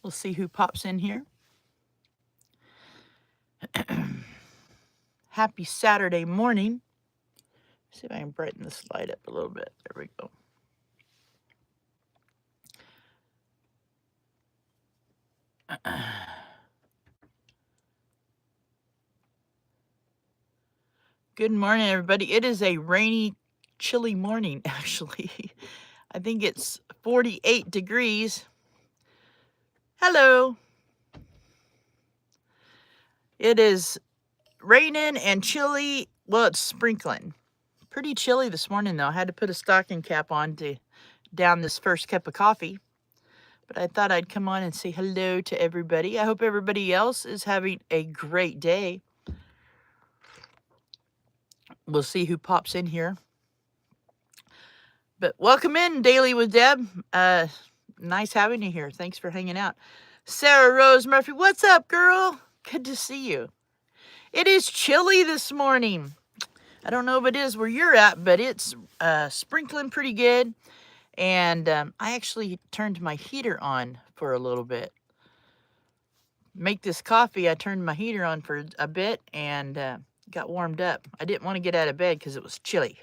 We'll see who pops in here. Happy Saturday morning. See if I can brighten this light up a little bit. There we go. Good morning, everybody. It is a rainy, chilly morning, actually. I think it's 48 degrees. Hello. It is raining and chilly. Well, it's sprinkling. Pretty chilly this morning, though. I had to put a stocking cap on to down this first cup of coffee. But I thought I'd come on and say hello to everybody. I hope everybody else is having a great day. We'll see who pops in here. But welcome in, Daily with Deb. Nice having you here. Thanks for hanging out. Sarah Rose Murphy, what's up, girl? Good to see you. It is chilly this morning. I don't know if it is where you're at, but it's sprinkling pretty good. And I actually turned my heater on for a little bit. Make this coffee, I turned my heater on for a bit and got warmed up. I didn't want to get out of bed because it was chilly.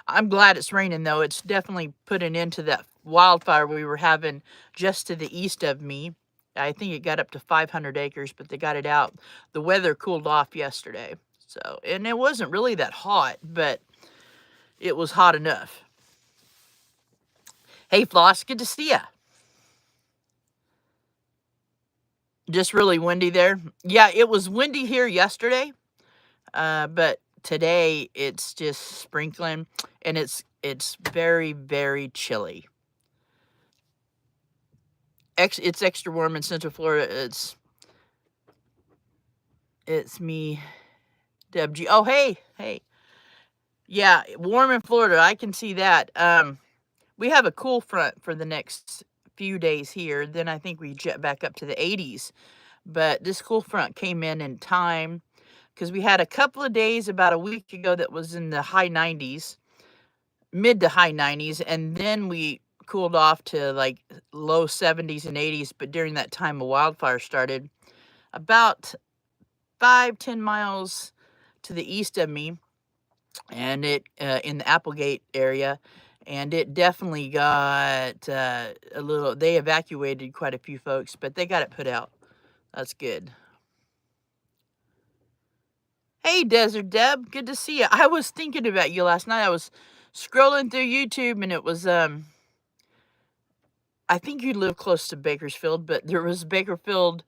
I'm glad it's raining, though. It's definitely put an end to that wildfire we were having just to the east of me. I think it got up to 500 acres, but they got it out. The weather cooled off yesterday. So, and it wasn't really that hot, but it was hot enough. Hey, Floss, good to see ya. Just really windy there. Yeah, it was windy here yesterday, but today it's just sprinkling, and it's very, very chilly. It's extra warm in Central Florida. It's me, Deb G. Oh, hey. Yeah, warm in Florida. I can see that. We have a cool front for the next few days here. Then I think we jet back up to the 80s. But this cool front came in time because we had a couple of days about a week ago that was in the high 90s, mid to high 90s, and then we cooled off to like low 70s and 80s. But during that time, a wildfire started about 5-10 miles to the east of me, and it in the Applegate area, and it definitely got a little. They evacuated quite a few folks, but they got it put out. That's good. Hey, Desert Deb, good to see you. I was thinking about you last night. I was scrolling through YouTube, and it was I think you live close to Bakersfield, but there was Bakersfield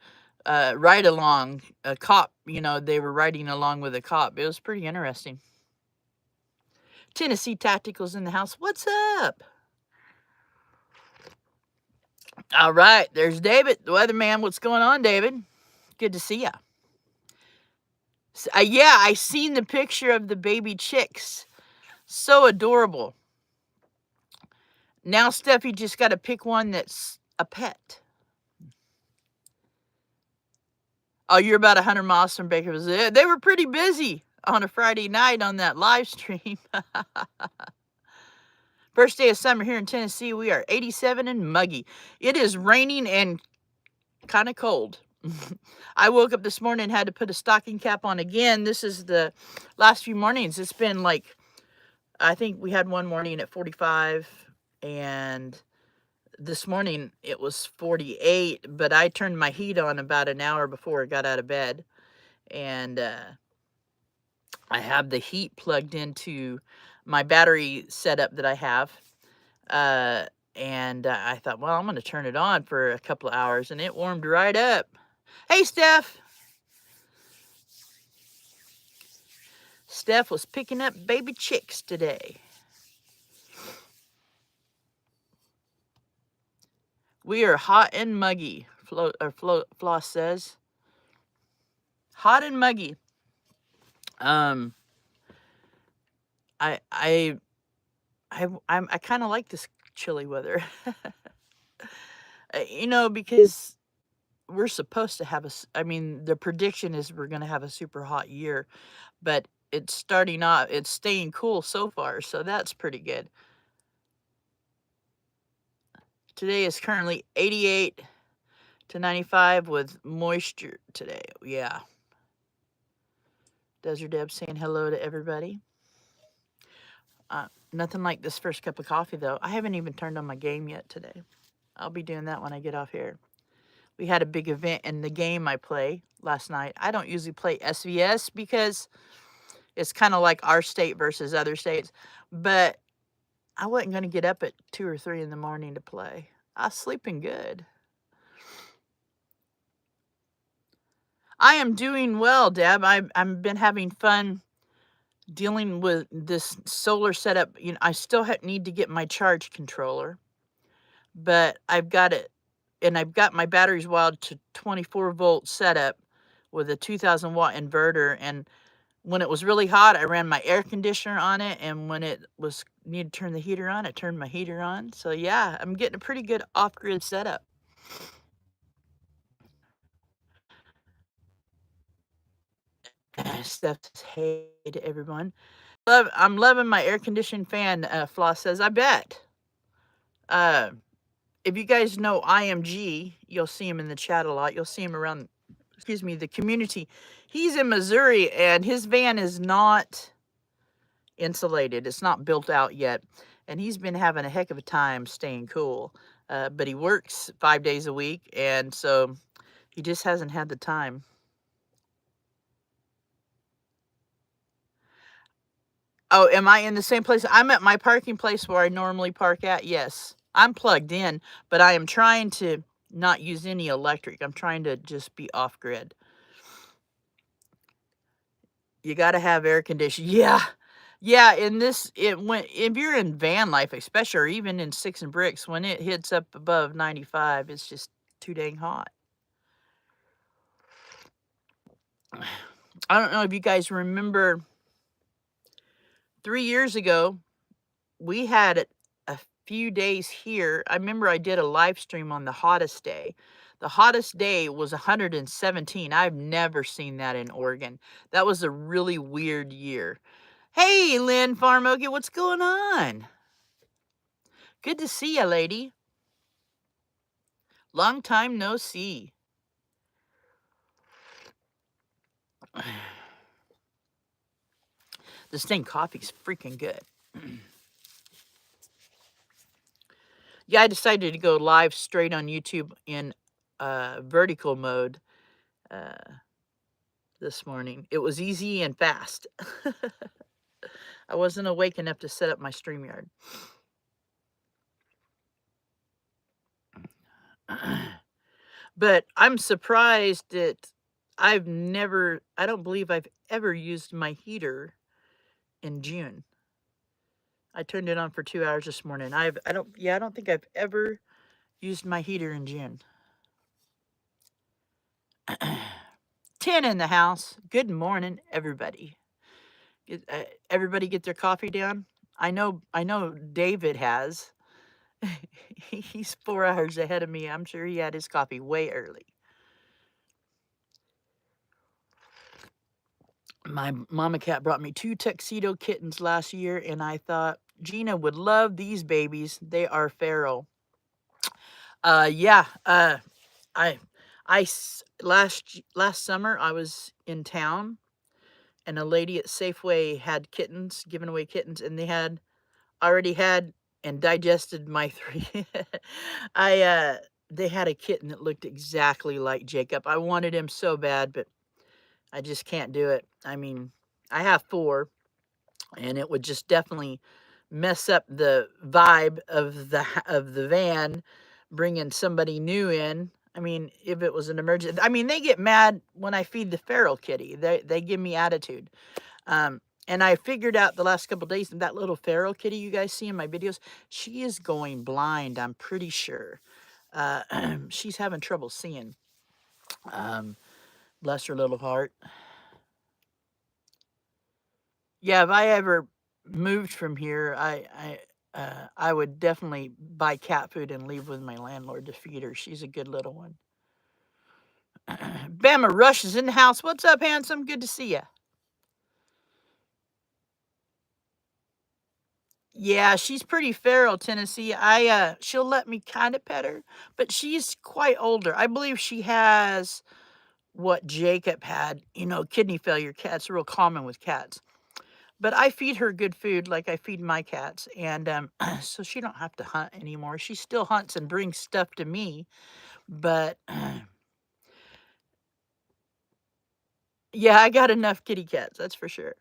ride along, a cop. They were riding along with a cop. It was pretty interesting. Tennessee Tacticals in the house. What's up? All right, there's David, the weatherman. What's going on, David? Good to see ya. Yeah, I seen the picture of the baby chicks. So adorable. Now Steffi just got to pick one that's a pet. Oh, you're about 100 miles from Bakersfield. They were pretty busy on a Friday night on that live stream. First day of summer here in Tennessee. We are 87 and muggy. It is raining and kind of cold. I woke up this morning and had to put a stocking cap on again. This is the last few mornings. It's been like, I think we had one morning at 45, and this morning it was 48, but I turned my heat on about an hour before I got out of bed, and I have the heat plugged into my battery setup that I have, and I thought, well, I'm going to turn it on for a couple of hours, and it warmed right up. Hey, Steph. Steph was picking up baby chicks today. We are hot and muggy, Floss says. Hot and muggy. I kind of like this chilly weather. Because we're supposed to have the prediction is we're going to have a super hot year, but it's staying cool so far, so that's pretty good. Today is currently 88 to 95 with moisture today. Yeah. Desert Deb saying hello to everybody. Nothing like this first cup of coffee, though. I haven't even turned on my game yet today. I'll be doing that when I get off here. We had a big event in the game I play last night. I don't usually play SVS because it's kind of like our state versus other states. But I wasn't going to get up at 2 or 3 in the morning to play. I was sleeping good. I am doing well, Deb. I've been having fun dealing with this solar setup. You know, I still need to get my charge controller, but I've got it, and I've got my batteries wired to 24-volt setup with a 2,000-watt inverter. And when it was really hot, I ran my air conditioner on it, and when it was needed to turn the heater on, I turned my heater on. So yeah, I'm getting a pretty good off-grid setup. Steph says hey to everyone. I'm loving my air conditioning fan. Floss says, I bet. If you guys know IMG, you'll see him in the chat a lot. You'll see him around, the community. He's in Missouri, and his van is not insulated. It's not built out yet, and he's been having a heck of a time staying cool. But he works 5 days a week, and so he just hasn't had the time. Oh, am I in the same place? I'm at my parking place where I normally park at. Yes, I'm plugged in, but I am trying to not use any electric. I'm trying to just be off grid. You got to have air conditioning. Yeah. Yeah, if you're in van life, especially, or even in sticks and bricks, when it hits up above 95, it's just too dang hot. I don't know if you guys remember 3 years ago, we had a few days here. I remember I did a live stream on the hottest day. The hottest day was 117. I've never seen that in Oregon. That was a really weird year. Hey, Lynn Farmoki, what's going on? Good to see you, lady. Long time no see. This thing coffee's freaking good. Yeah, I decided to go live straight on YouTube in vertical mode this morning. It was easy and fast. I wasn't awake enough to set up my StreamYard. But I'm surprised that I don't believe I've ever used my heater in June. I turned it on for 2 hours this morning. I don't think I've ever used my heater in June. 10 in the house. Good morning, everybody. Everybody get their coffee down? I know David has. He's 4 hours ahead of me. I'm sure he had his coffee way early. My mama cat brought me 2 tuxedo kittens last year, and I thought Gina would love these babies. They are feral. Yeah. Last summer I was in town, and a lady at Safeway had kittens, giving away kittens, and they had already had and digested my 3. They had a kitten that looked exactly like Jacob. I wanted him so bad, but I just can't do it. I mean, I have 4, and it would just definitely mess up the vibe of the van, bringing somebody new in. I mean, if it was an emergency, I mean, they get mad when I feed the feral kitty. They give me attitude. And I figured out the last couple days that little feral kitty you guys see in my videos, she is going blind. I'm pretty sure. She's having trouble seeing. Bless her little heart. Yeah, if I ever moved from here, I would definitely buy cat food and leave with my landlord to feed her. She's a good little one. Bama Rush is in the house. What's up, handsome? Good to see you. Yeah, she's pretty feral, Tennessee. She'll let me kind of pet her, but she's quite older. I believe she has what Jacob had, kidney failure. Cats are real common with cats. But I feed her good food like I feed my cats, and so she don't have to hunt anymore. She still hunts and brings stuff to me, but yeah, I got enough kitty cats, that's for sure.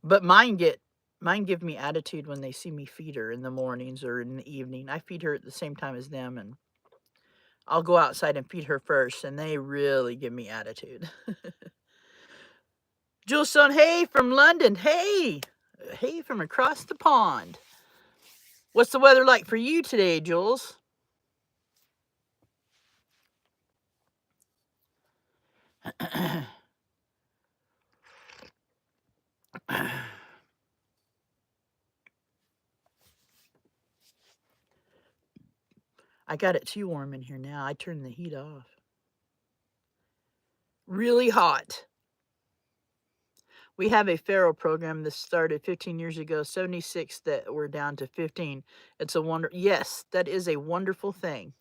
But mine give me attitude when they see me feed her in the mornings or in the evening. I feed her at the same time as them, and I'll go outside and feed her first, and they really give me attitude. Juleston, hey from London, hey from across the pond. What's the weather like for you today, Jules? I got it too warm in here now. I turned the heat off. Really hot. We have a feral program that started 15 years ago, 76 that we're down to 15. It's a wonder. Yes, that is a wonderful thing.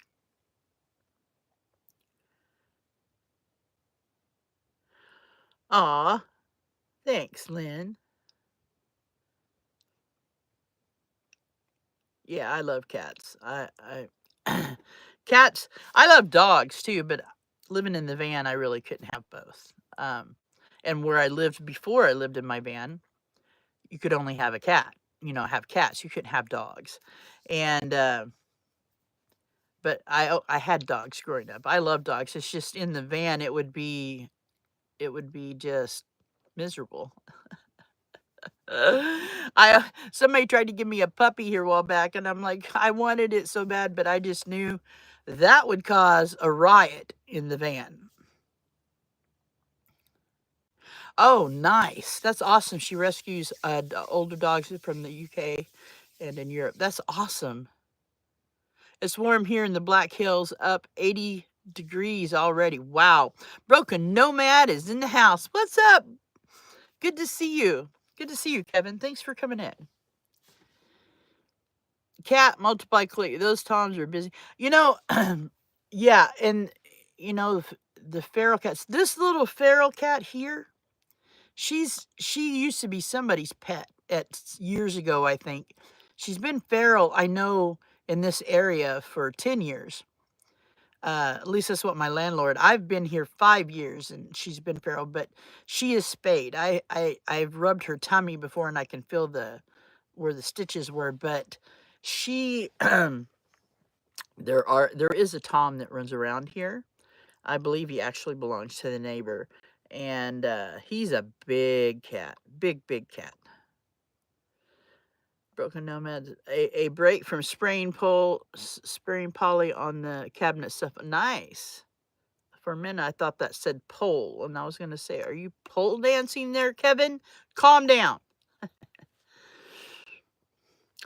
Aw, thanks, Lynn. Yeah, I love cats. Cats. I love dogs too, but living in the van, I really couldn't have both. And where I lived before I lived in my van, you could only have a cat. Have cats. You couldn't have dogs. And but I had dogs growing up. I love dogs. It's just in the van, it would be just miserable. Somebody tried to give me a puppy here a while back, and I'm like, I wanted it so bad, but I just knew that would cause a riot in the van. Oh, nice. That's awesome. She rescues older dogs from the UK and in Europe. That's awesome. It's warm here in the Black Hills, up 80 degrees already. Wow. Broken Nomad is in the house. What's up? Good to see you. Good to see you, Kevin. Thanks for coming in. Cat multiply click. Those toms are busy. Yeah, and the feral cats. This little feral cat here, she used to be somebody's pet years ago, I think. She's been feral, I know, in this area for 10 years. At least that's what my landlord. I've been here 5 years, and she's been feral, but she is spayed. I've rubbed her tummy before, and I can feel where the stitches were. But she, there is a tom that runs around here. I believe he actually belongs to the neighbor, and he's a big cat, big cat. Broken Nomad, a break from spraying poly on the cabinet stuff. Nice. For a minute, I thought that said pole, and I was going to say, are you pole dancing there, Kevin? Calm down.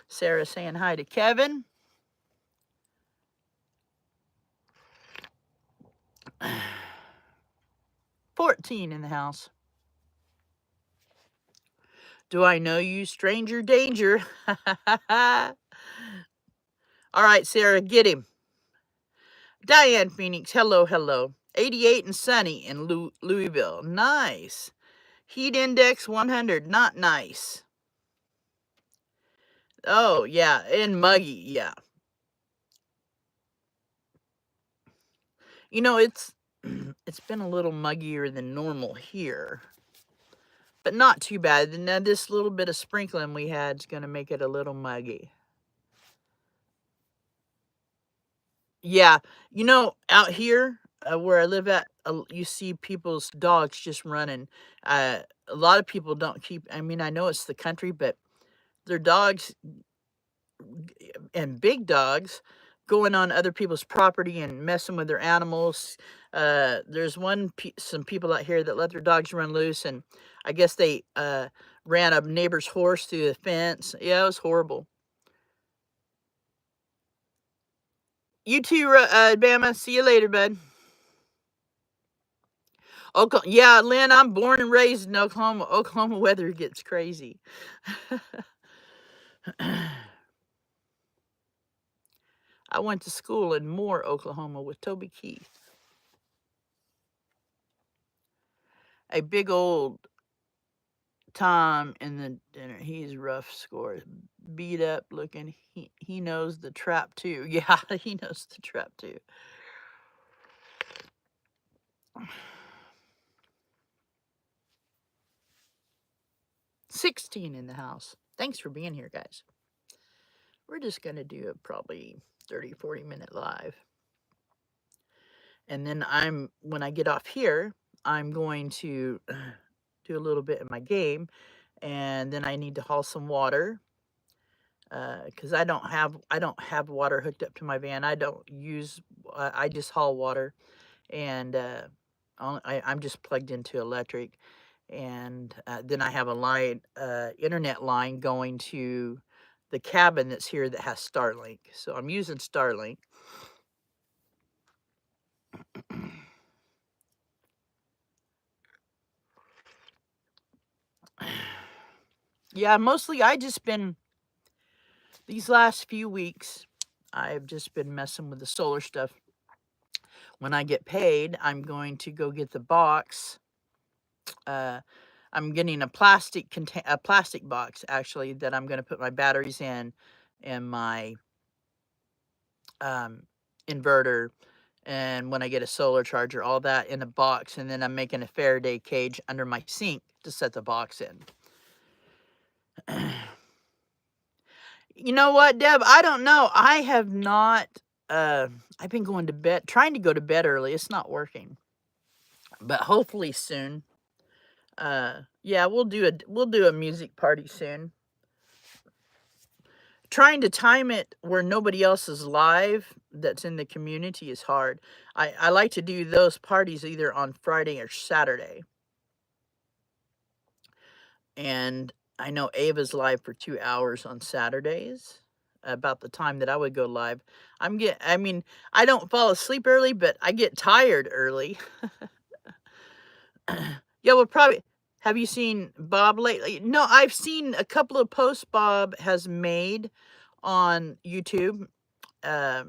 Sarah saying hi to Kevin. $14 in the house. Do I know you, stranger danger? All right, Sarah, get him. Diane Phoenix, hello. 88 and sunny in Louisville. Nice. Heat index 100, not nice. Oh, yeah, and muggy, yeah. It's it's been a little muggier than normal here, but not too bad. And now this little bit of sprinkling we had is going to make it a little muggy. Yeah, out here where I live at, you see people's dogs just running. A lot of people don't keep. I mean, I know it's the country, but their dogs and big dogs going on other people's property and messing with their animals. There's some people out here that let their dogs run loose, and I guess they ran a neighbor's horse through the fence. Yeah, it was horrible. You too, Bama. See you later, bud. Oklahoma, yeah, Lynn, I'm born and raised in Oklahoma. Oklahoma weather gets crazy. I went to school in Moore, Oklahoma with Toby Keith. A big old Tom in the dinner. He's rough scores. Beat up looking. He knows the trap too. Yeah, he knows the trap too. $16 in the house. Thanks for being here, guys. We're just going to do a probably 30-40 minute live. And then when I get off here, I'm going to do a little bit in my game. And then I need to haul some water. Because I don't have water hooked up to my van. I don't use, I just haul water. And I'm just plugged into electric. And then I have a internet line going to the cabin that's here that has Starlink. So I'm using Starlink. Yeah, mostly these last few weeks, I've just been messing with the solar stuff. When I get paid, I'm going to go get the box. I'm getting a plastic box, actually, that I'm going to put my batteries in and my inverter, and when I get a solar charger, all that in a box. And then I'm making a Faraday cage under my sink to set the box in. You know what, Deb? I don't know. I have not. I've been going to bed, trying to go to bed early. It's not working, but hopefully soon. Yeah, we'll do a music party soon. Trying to time it where nobody else is live that's in the community is hard. I like to do those parties either on Friday or Saturday. And I know Ava's live for 2 hours on Saturdays, about the time that I would go live. I mean, I don't fall asleep early, but I get tired early. Yeah, well, probably. Have you seen Bob lately? No, I've seen a couple of posts Bob has made on YouTube. I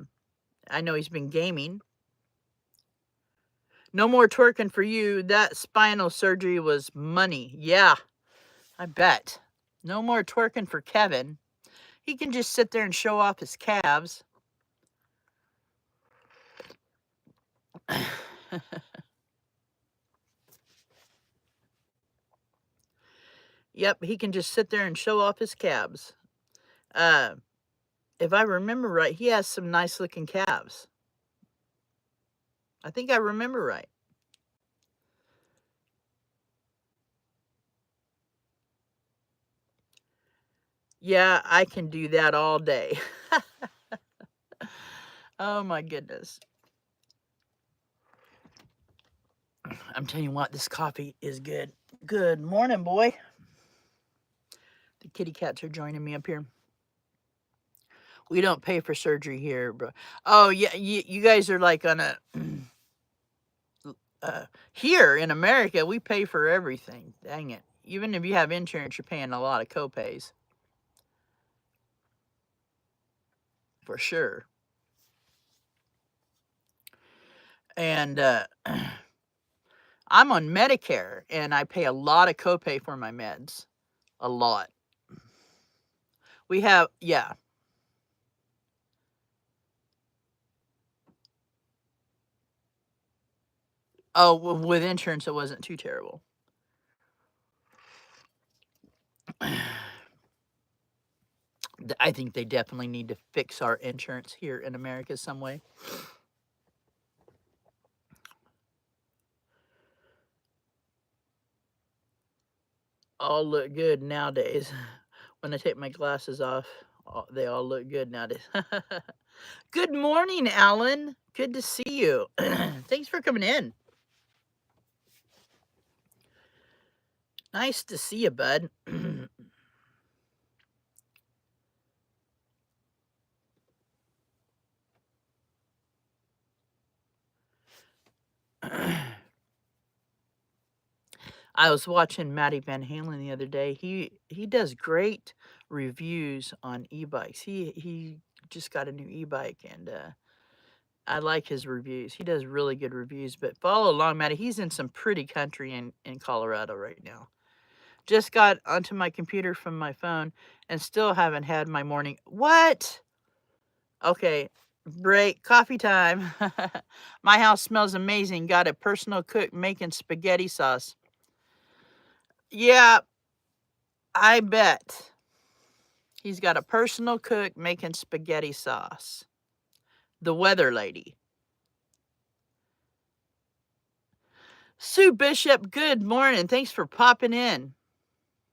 know he's been gaming. No more twerking for you. That spinal surgery was money. Yeah, I bet. No more twerking for Kevin. He can just sit there and show off his calves. Yep, he can just sit there and show off his calves. If I remember right, he has some nice looking calves. I think I remember right. Yeah, I can do that all day. Oh my goodness. I'm telling you what, this coffee is good. Good morning, boy. The kitty cats are joining me up here. We don't pay for surgery here, bro. Oh, yeah, you guys are like on a... here in America, we pay for everything. Dang it. Even if you have insurance, you're paying a lot of copays. For sure. And I'm on Medicare, and I pay a lot of copay for my meds. A lot. We have, yeah. Oh, with insurance, it wasn't too terrible. I think they definitely need to fix our insurance here in America some way. All look good nowadays. When I take my glasses off, they all look good nowadays. Good morning, Alan. Good to see you. Thanks for coming in. Nice to see you, bud. I was watching Matty Van Halen the other day. He does great reviews on e-bikes. He just got a new e-bike, and I like his reviews. He does really good reviews. But follow along, Matty. He's in some pretty country in Colorado right now. Just got onto my computer from my phone and still haven't had my morning. What? Okay, break. Coffee time. My house smells amazing. Got a personal cook making spaghetti sauce. Yeah, I bet. He's got a personal cook making spaghetti sauce. The weather lady. Sue Bishop, good morning. Thanks for popping in.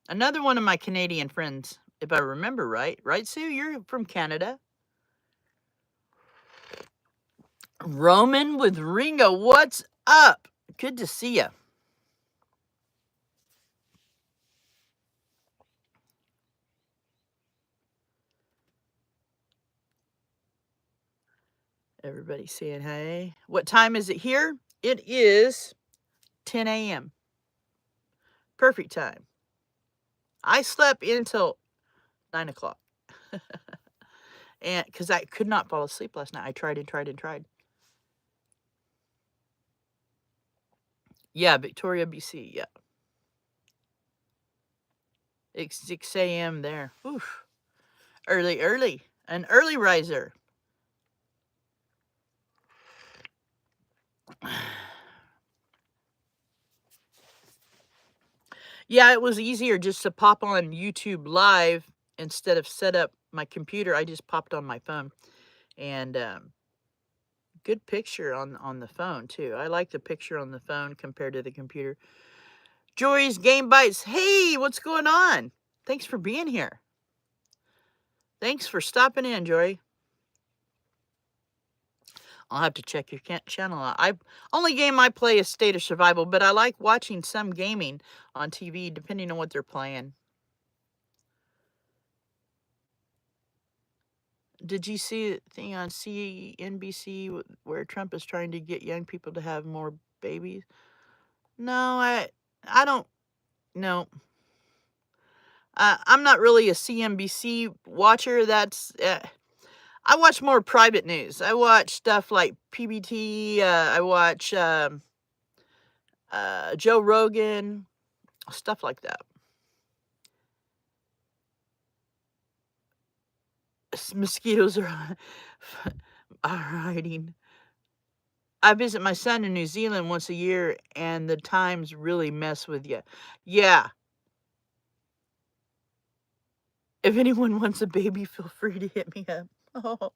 Another one of my Canadian friends, if I remember right. Right, Sue? You're from Canada. Roman with Ringo, what's up? Good to see you. Everybody saying hey. What time is it here? It is 10 a.m. Perfect time. I slept until 9 o'clock. And because I could not fall asleep last night. I tried and tried and tried. Yeah, Victoria, BC. Yeah. It's 6 a.m. there. Oof. Early. An early riser. Yeah, it was easier just to pop on YouTube Live instead of set up my computer. I just popped on my phone. And good picture on the phone, too. I like the picture on the phone compared to the computer. Joy's Game Bites. Hey, what's going on? Thanks for being here. Thanks for stopping in, Joy. I'll have to check your channel out. Only game I play is State of Survival, but I like watching some gaming on TV, depending on what they're playing. Did you see the thing on CNBC where Trump is trying to get young people to have more babies? No, I don't. No. I'm not really a CNBC watcher. I watch more private news. I watch stuff like PBT. I watch Joe Rogan, stuff like that. Mosquitoes are hiding. I visit my son in New Zealand once a year, and the times really mess with you. Yeah. If anyone wants a baby, feel free to hit me up. Oh.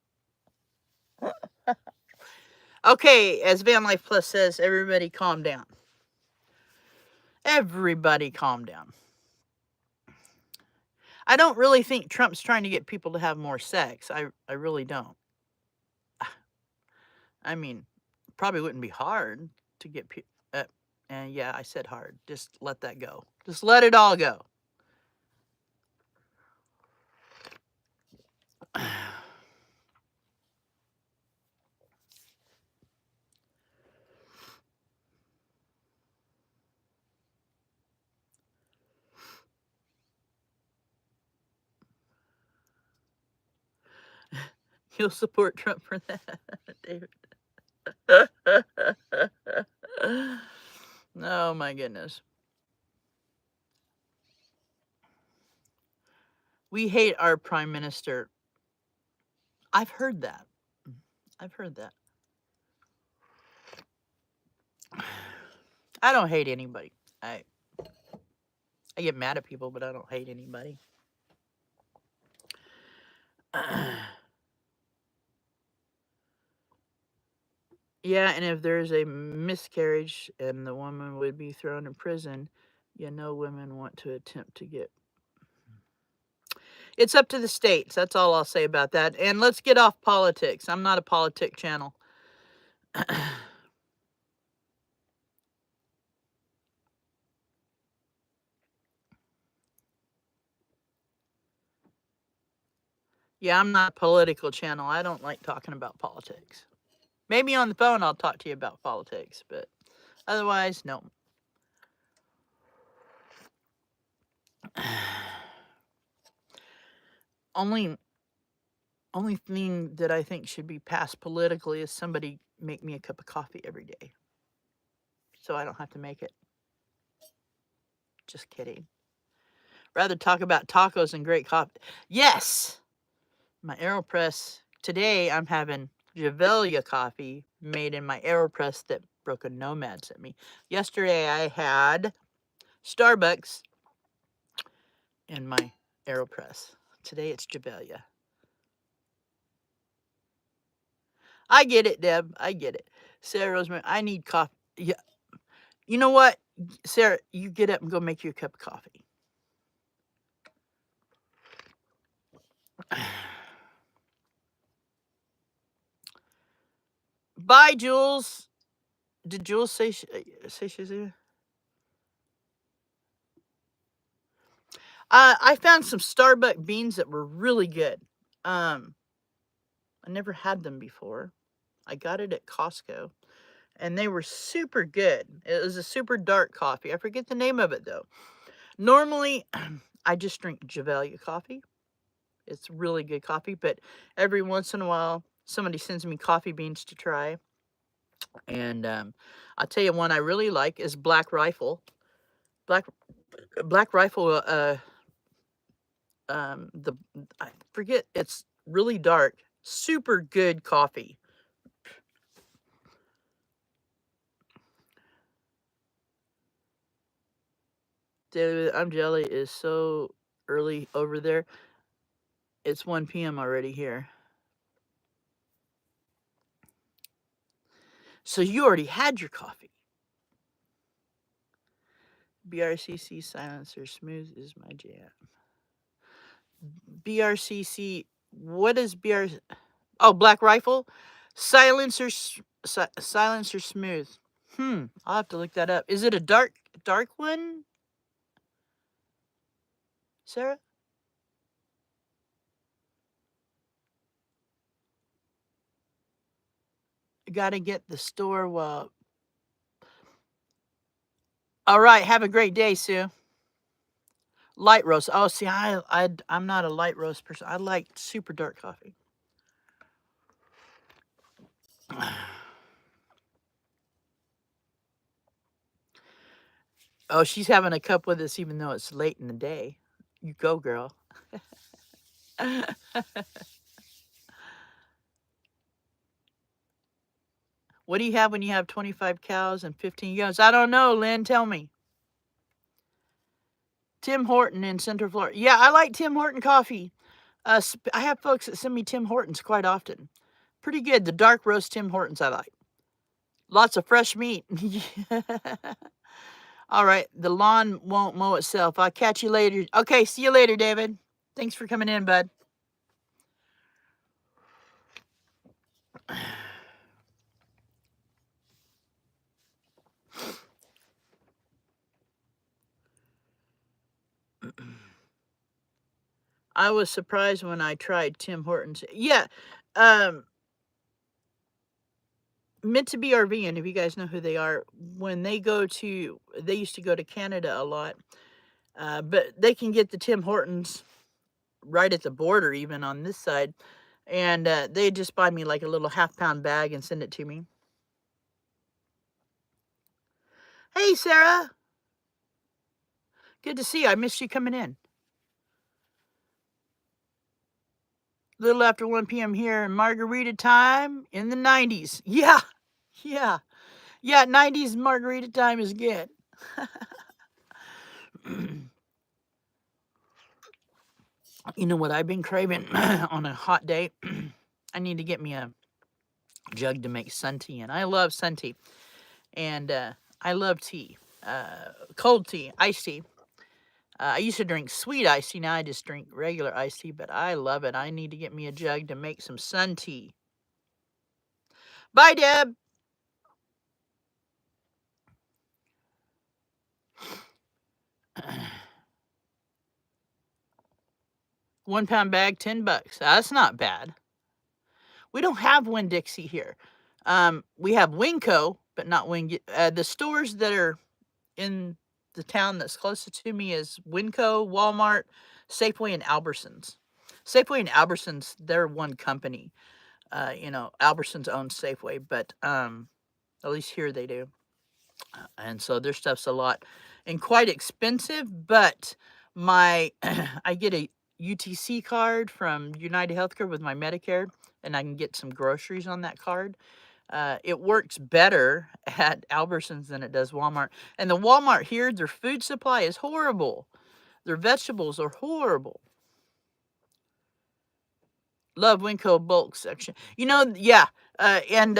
Okay, as Van Life Plus says, everybody calm down. Everybody calm down. I don't really think Trump's trying to get people to have more sex. I really don't. I mean, probably wouldn't be hard to get people. And yeah, I said hard. Just let that go. Just let it all go. You'll support Trump for that, David. Oh my goodness. We hate our prime minister. I've heard that. I've heard that. I don't hate anybody. I get mad at people, but I don't hate anybody. Yeah, and if there's a miscarriage and the woman would be thrown in prison, women want to attempt to get. It's up to the states. That's all I'll say about that. And let's get off politics. I'm not a politic channel. Yeah, I'm not a political channel. I don't like talking about politics. Maybe on the phone I'll talk to you about politics, but otherwise, no. Only thing that I think should be passed politically is somebody make me a cup of coffee every day, so I don't have to make it. Just kidding. Rather talk about tacos and great coffee. Yes! My AeroPress. Today I'm having Javelia coffee made in my AeroPress that Broken Nomad sent me. Yesterday I had Starbucks in my AeroPress. Today it's Javelia. I get it, Deb. I get it. Sarah Rosemary, I need coffee. Yeah. You know what? Sarah, you get up and go make you a cup of coffee. Bye, Jules. Did Jules say she's there? I found some Starbucks beans that were really good. I never had them before. I got it at Costco, and they were super good. It was a super dark coffee. I forget the name of it, though. Normally, I just drink Javelia coffee. It's really good coffee, but every once in a while, somebody sends me coffee beans to try. And I'll tell you one I really like is Black Rifle. Black Rifle, I forget, it's really dark, super good coffee. David, I'm jelly is so early over there. It's 1 p.m. already here. So you already had your coffee. BRCC silencer smooth is my jam. BRCC, what is BRCC? Oh, Black Rifle? Silencer smooth. I'll have to look that up. Is it a dark one, Sarah? Got to get the store well. All right, have a great day, Sue. Light roast. Oh, see, I'm not a light roast person. I like super dark coffee. Oh, she's having a cup with us even though it's late in the day. You go, girl. What do you have when you have 25 cows and 15 goats? I don't know, Lynn. Tell me. Tim Horton in Central Florida. Yeah, I like Tim Horton coffee. I have folks that send me Tim Hortons quite often. Pretty good. The dark roast Tim Hortons I like. Lots of fresh meat. All right. The lawn won't mow itself. I'll catch you later. Okay. See you later, David. Thanks for coming in, bud. I was surprised when I tried Tim Hortons. Yeah. Meant to be RV, and if you guys know who they are, when they used to go to Canada a lot, but they can get the Tim Hortons right at the border, even on this side, and they just buy me like a little half-pound bag and send it to me. Hey, Sarah. Good to see you. I missed you coming in. A little after 1 p.m. here in margarita time in the 90s. Yeah. 90s margarita time is good. You know what I've been craving on a hot day? I need to get me a jug to make sun tea, and I love sun tea. And I love tea. Cold tea, iced tea. I used to drink sweet iced tea. Now I just drink regular iced tea, but I love it. I need to get me a jug to make some sun tea. Bye, Deb. £1 bag, $10. That's not bad. We don't have Winn-Dixie here. We have Winco, but not Winn. The stores that are in the town that's closest to me is Winco, Walmart, Safeway, and Albertsons. Safeway and Albertsons, they're one company. You know, Albertsons owns Safeway, but at least here they do. And so their stuff's a lot and quite expensive, but my I get a UTC card from United Healthcare with my Medicare, and I can get some groceries on that card. It works better at Albertsons than it does Walmart. And the Walmart here, their food supply is horrible. Their vegetables are horrible. Love Winco bulk section. You know, yeah. And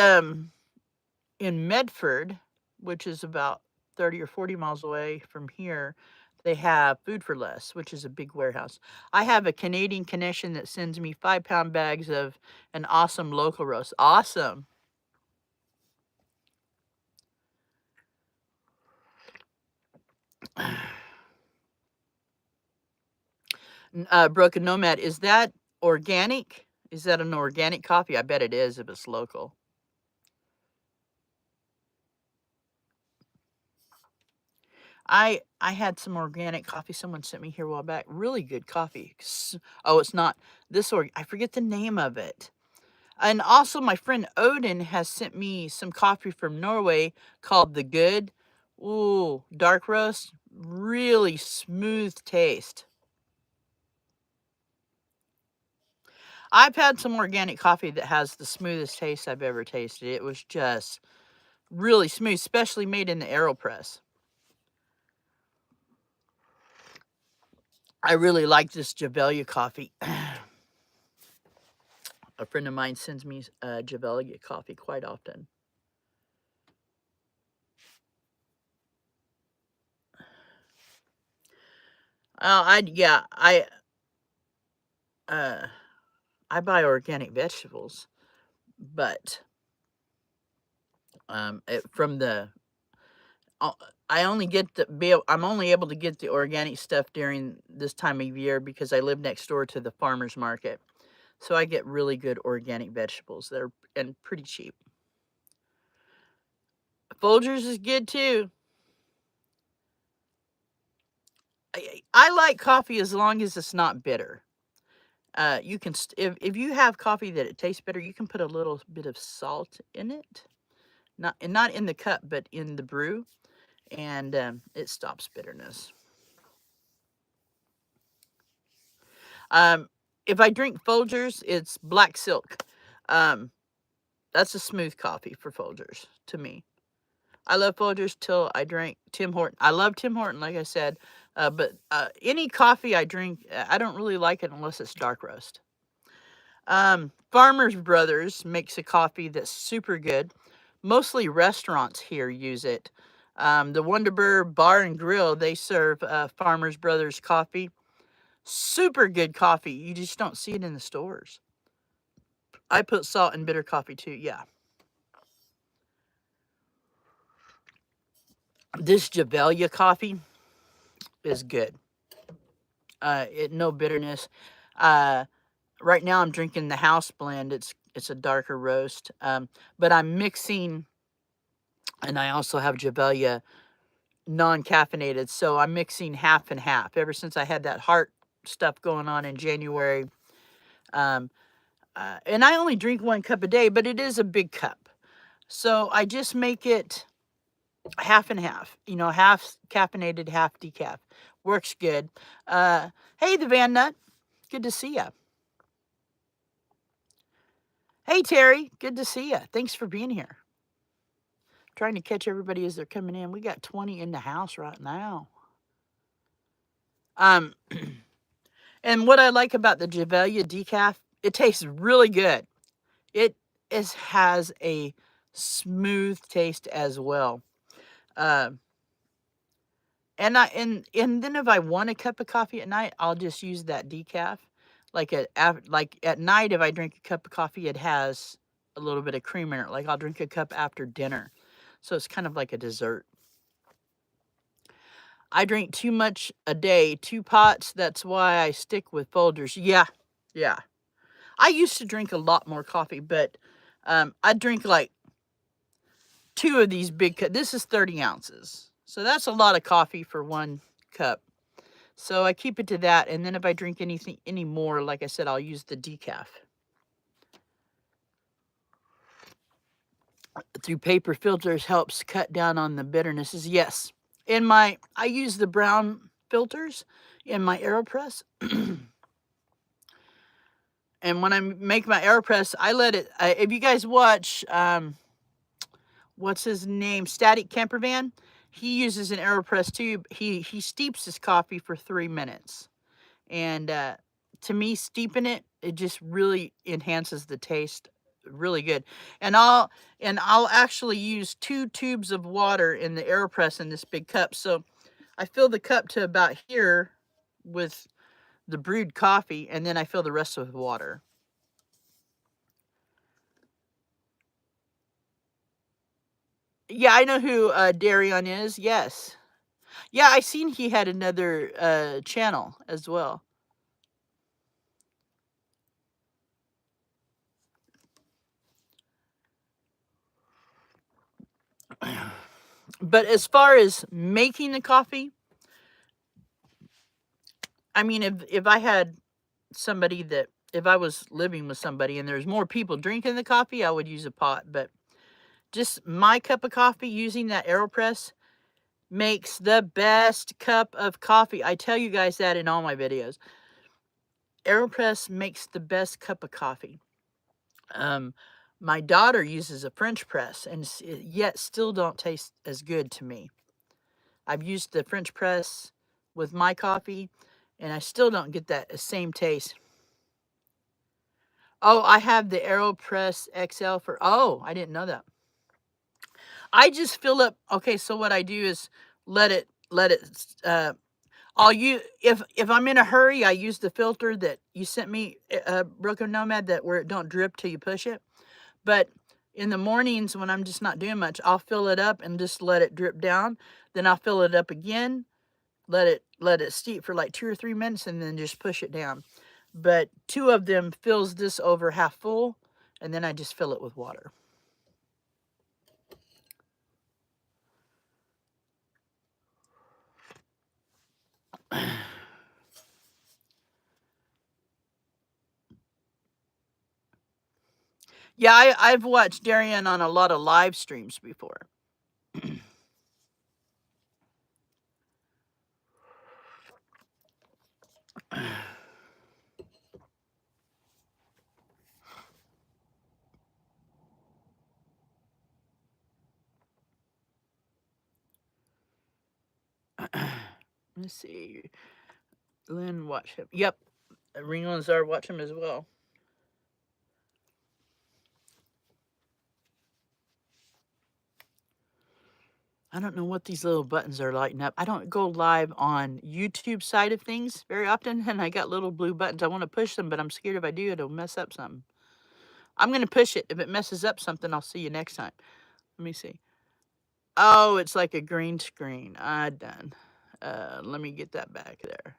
in Medford, which is about 30 or 40 miles away from here, they have Food for Less, which is a big warehouse. I have a Canadian connection that sends me 5-pound bags of an awesome local roast. Awesome. Broken Nomad, is that organic? Is that an organic coffee? I bet it is if it's local. I had some organic coffee someone sent me here a while back. Really good coffee. Oh, it's not this I forget the name of it. And also my friend Odin has sent me some coffee from Norway called The Good. Ooh, dark roast. Really smooth taste. I've had some organic coffee that has the smoothest taste I've ever tasted. It was just really smooth, especially made in the AeroPress. I really like this Javelia coffee. A friend of mine sends me Javelia coffee quite often. I buy organic vegetables, but from the I only get I'm only able to get the organic stuff during this time of year because I live next door to the farmers market. So I get really good organic vegetables that are and pretty cheap. Folgers is good too. I like coffee as long as it's not bitter. You can if you have coffee that it tastes bitter, you can put a little bit of salt in it, not in the cup, but in the brew, and it stops bitterness. If I drink Folgers, it's black silk. Um, that's a smooth coffee for Folgers to me. I love Folgers till I drank Tim Horton. I love Tim Horton, like I said, but any coffee I drink, I don't really like it unless it's dark roast. Farmers Brothers makes a coffee that's super good. Mostly restaurants here use it. The Wonderbird Bar and Grill, they serve Farmers Brothers coffee. Super good coffee. You just don't see it in the stores. I put salt in bitter coffee too, yeah. This Javelia coffee is good. No bitterness. Right now I'm drinking the house blend. It's a darker roast. But I'm mixing, and I also have Javelia non-caffeinated, so I'm mixing half and half. Ever since I had that heart stuff going on in January, and I only drink 1 cup a day, but it is a big cup. So I just make it half and half, you know, half caffeinated, half decaf. Works good. Hey, the Van Nut. Good to see you. Hey, Terry. Good to see you. Thanks for being here. Trying to catch everybody as they're coming in. We got 20 in the house right now. And what I like about the Javelia decaf, it tastes really good. It has a smooth taste as well. And then if I want a cup of coffee at night, I'll just use that decaf. Like at night, if I drink a cup of coffee, it has a little bit of cream in it. Like I'll drink a cup after dinner, so it's kind of like a dessert. I drink too much a day, 2 pots. That's why I stick with Folgers. Yeah. I used to drink a lot more coffee, but I drink like 2 of these big cups. This is 30 ounces. So that's a lot of coffee for 1 cup. So I keep it to that, and then if I drink any more, like I said, I'll use the decaf. Through paper filters helps cut down on the bitternesses. Yes. I use the brown filters in my AeroPress. And when I make my AeroPress, I let it, if you guys watch, what's his name? Static Campervan. He uses an AeroPress tube. He steeps his coffee for 3 minutes. And to me, steeping it just really enhances the taste. Really good. And I'll actually use 2 tubes of water in the AeroPress in this big cup. So I fill the cup to about here with the brewed coffee, and then I fill the rest with water. Yeah, I know who Darion is. Yes. Yeah, I seen he had another channel as well. But as far as making the coffee, I mean, if I had somebody that, if I was living with somebody and there's more people drinking the coffee, I would use a pot. But just my cup of coffee using that AeroPress makes the best cup of coffee. I tell you guys that in all my videos. AeroPress makes the best cup of coffee. My daughter uses a French press, and yet still don't taste as good to me. I've used the French press with my coffee, and I still don't get that same taste. Oh, I have the AeroPress XL for, oh, I didn't know that. I just fill up, okay, so what I do is let it, I'll use, if I'm in a hurry, I use the filter that you sent me, Broken Nomad, that where it don't drip till you push it. But in the mornings when I'm just not doing much, I'll fill it up and just let it drip down. Then I'll fill it up again, let it steep for like 2 or 3 minutes, and then just push it down. But 2 of them fills this over half full, and then I just fill it with water. Yeah, I've watched Darian on a lot of live streams before. Let's see. Lynn, watch him. Yep. Ringo and Czar, watch him as well. I don't know what these little buttons are lighting up. I don't go live on YouTube side of things very often, and I got little blue buttons. I want to push them, but I'm scared if I do, it'll mess up something. I'm going to push it. If it messes up something, I'll see you next time. Let me see. Oh, it's like a green screen. Done. Let me get that back there.